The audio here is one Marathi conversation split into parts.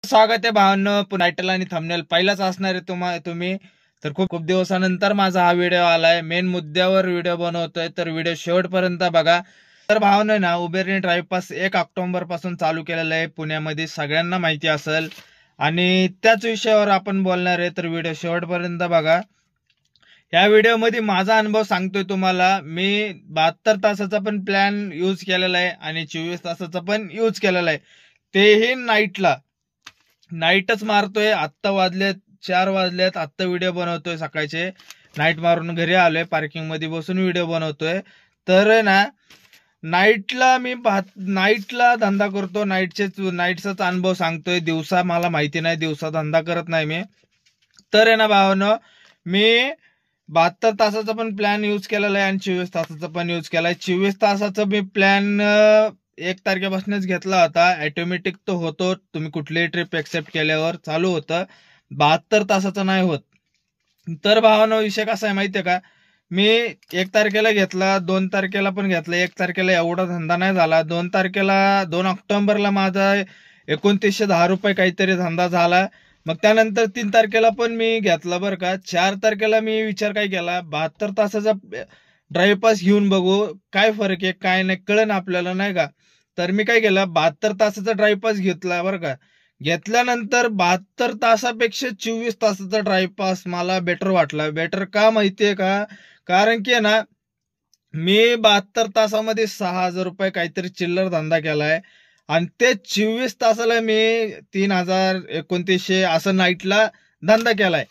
स्वागत आहे भावांनो, टायटल आणि थंबनेल पहिलाच असणार आहे तुम्ही तर खूप खूप दिवसानंतर माझा हा व्हिडिओ आलाय. मेन मुद्द्यावर व्हिडिओ बनवतोय, तर व्हिडिओ शेवटपर्यंत बघा. तर भावांनो ना, उबेरने ड्राईव्ह पास 1 ऑक्टोबर पासून चालू केलेलं आहे पुण्यामध्ये, सगळ्यांना माहिती असेल आणि त्याच विषयावर आपण बोलणार आहे. तर व्हिडिओ शेवटपर्यंत बघा. या व्हिडिओमध्ये माझा अनुभव सांगतोय तुम्हाला. मी 72 तासाचा पण प्लॅन यूज केलेला आहे आणि 24 तासाचा पण यूज केलेला आहे, तेही नाईटच मारतोय. आत्ता वाजलेत 4 वाजलेत, आत्ता व्हिडिओ बनवतोय सकाळचे. नाईट मारून घरी आलोय, पार्किंग मध्ये बसून व्हिडिओ बनवतोय. तर ना, नाईटला धंदा करतो. नाईटचाच अनुभव सांगतोय. दिवसा मला माहिती नाही, दिवसा धंदा करत नाही मी. तर आहे ना भावानो, मी 72 तासाचा पण प्लॅन यूज केलेला आहे आणि 24 तासाचा पण यूज केलाय. 24 तासाचा मी प्लॅन 1 तारखेपासूनच घेतला होता. ऑटोमॅटिक तो होतो, तुम्ही कुठलीही ट्रिप एक्सेप्ट केल्यावर चालू होतं. 72 तासाचा नाही होत. तर भावानो, विषय कसा आहे माहितीये का, मी 1 तारखेला घेतला, 2 तारखेला पण घेतला. 1 तारखेला एवढा धंदा नाही झाला. 2 ऑक्टोबरला माझा 2910 रुपये काहीतरी धंदा झाला. मग त्यानंतर 3 तारखेला पण मी घेतला बरं का. 4 तारखेला मी विचार काय केला, 72 तासाचा ड्राईव्ह पास घेऊन बघू काय फरक आहे, काय नाही कळन आपल्याला, नाही का. तर मी काय केलं, 72 तासाचा ड्राईव्ह पास घेतला बरं का. घेतल्यानंतर 72 तासापेक्षा 24 तासाचा ड्राईव्ह पास मला बेटर वाटला. बेटर का माहितीये का, कारण की ना, मी 72 तासामध्ये 6,000 रुपये काहीतरी चिल्लर धंदा केलाय आणि ते 24 तासाला मी 3,000 2900 असं नाईटला धंदा केलाय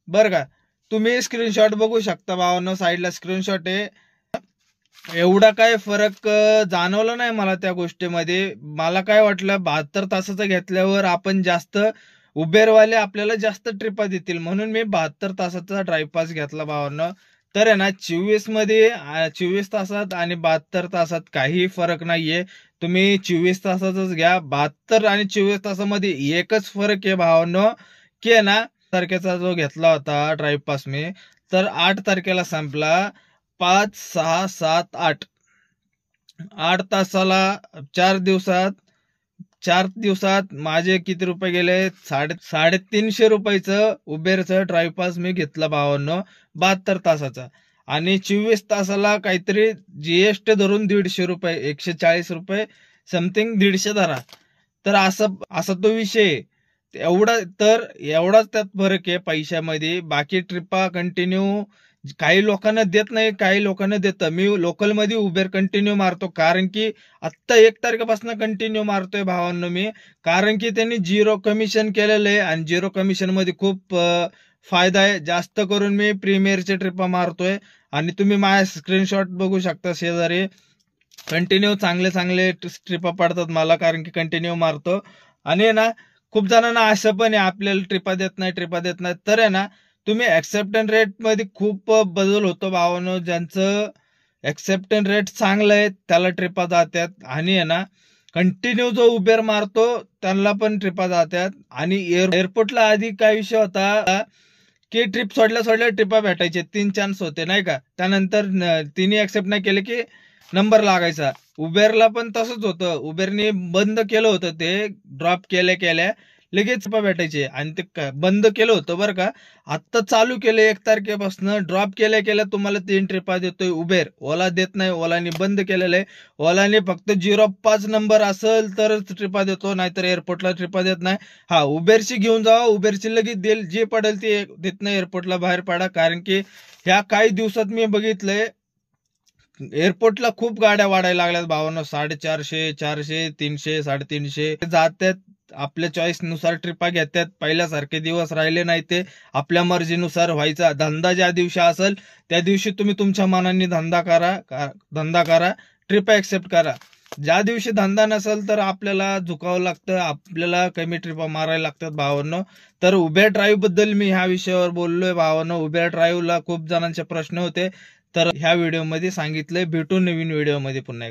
बरं का. तुम्ही स्क्रीनशॉट बघू शकता भावांनो, साईडला स्क्रीनशॉट आहे. एवढा काय फरक जाणवला नाही मला त्या गोष्टीमध्ये. मला काय वाटलं, 72 तासाचं घेतल्यावर आपण जास्त उबेरवाले आपल्याला जास्त ट्रिपा देतील, म्हणून मी 72 तासाचा ड्राईव्ह पास घेतला भावांनो. तर आहे ना, 24 तासात आणि 72 तासात काही फरक नाहीये. तुम्ही 24 तासाचाच घ्या. 72 आणि 24 तासामध्ये एकच फरक आहे भावांनो, की आहे ना, तारखेचा जो घेतला होता ड्राईव्ह पास मी, तर 8 तारखेला संपला. 5 6 7 8 तासाला 4 दिवसात माझे किती रुपये गेले, 350 रुपयाचं उबेरचं ड्राईव्ह पास मी घेतला भावांनो 72 तासाचा. आणि 24 तासाला काहीतरी जीएसटी धरून 150 रुपये, 140 रुपये समथिंग, 150 धरा. तर असा तो विषय. एवढाच त्यात फरक आहे पैशामध्ये. बाकी ट्रिपा कंटिन्यू काही लोकांना देत नाही, काही लोकांना देतं. मी लोकल मध्ये उबेर कंटिन्यू मारतो, कारण की आत्ता 1 तारखेपासून कंटिन्यू मारतोय भावांनो मी, कारण की त्यांनी 0 कमिशन केलेलं आहे आणि 0 कमिशन मध्ये खूप फायदा आहे. जास्त करून मी प्रीमियरचे ट्रिपा मारतोय आणि तुम्ही माझ्या स्क्रीनशॉट बघू शकता शेजारी. कंटिन्यू चांगले ट्रिपा पडतात मला, कारण की कंटिन्यू मारतो. आणि ना, खूप जणांना असं पण आहे, आपल्याला ट्रिपा देत नाही. तर आहे ना, तुम्ही ऍक्सेप्टन्स रेट मध्ये खूप बदल होतो भावानो. ज्यांचं ऍक्सेप्टन्स रेट चांगलं आहे त्याला ट्रिपा जातात, आणि आहे ना, कंटिन्यू जो उबेर मारतो त्यांना पण ट्रिपा जातात. आणि एअरपोर्टला आधी काय विषय होता, की ट्रिप सोडल्या ट्रिपा भेटायचे, 3 चान्स होते, नाही का. त्यानंतर तिने ऍक्सेप्ट नाही केले की नंबर लागायचा. उबेरला पण तसंच होतं. उबेरने बंद केलं होतं, ते ड्रॉप केल्या लगेच भेटायचे, आणि ते बंद केलं होतं बरं का. आत्ता चालू केलं 1 तारखेपासून. ड्रॉप केल्या तुम्हाला 3 ट्रिपा देतोय उबेर. ओला देत नाही, ओलाने बंद केलेलं आहे. ओलाने फक्त 05 नंबर असेल तरच ट्रिपा देतो, नाहीतर एअरपोर्टला ट्रिपा देत नाही. हा, उबेरची घेऊन जावा, उबेरची लगेच देईल, जे पडेल ते देत नाही. एअरपोर्टला बाहेर पडा, कारण की ह्या काही दिवसात मी बघितलंय एअरपोर्टला खूप गाड्या वाढायला लागल्यात भावांनो. 450, 400, 300, 350 जातात. आपल्या चॉईस नुसार ट्रिपा घेतात. पहिल्यासारखे दिवस राहिले नाही, ते आपल्या मर्जीनुसार व्हायचा. धंदा ज्या दिवशी असेल त्या दिवशी तुम्ही तुमच्या मनाने धंदा करा, ट्रिपा एक्सेप्ट करा. ज्या दिवशी धंदा नसेल तर आपल्याला झुकावं लागतं, आपल्याला कमी ट्रिपा मारायला लागतात भावांनो. तर उबेर ड्राईव्ह बद्दल मी ह्या विषयावर बोललोय भावांनो. उबेर ड्राईव्हला खूप जणांचे प्रश्न होते, तर ह्या व्हिडिओमध्ये सांगितलंय. भेटू नवीन व्हिडिओमध्ये पुन्हा एकदा.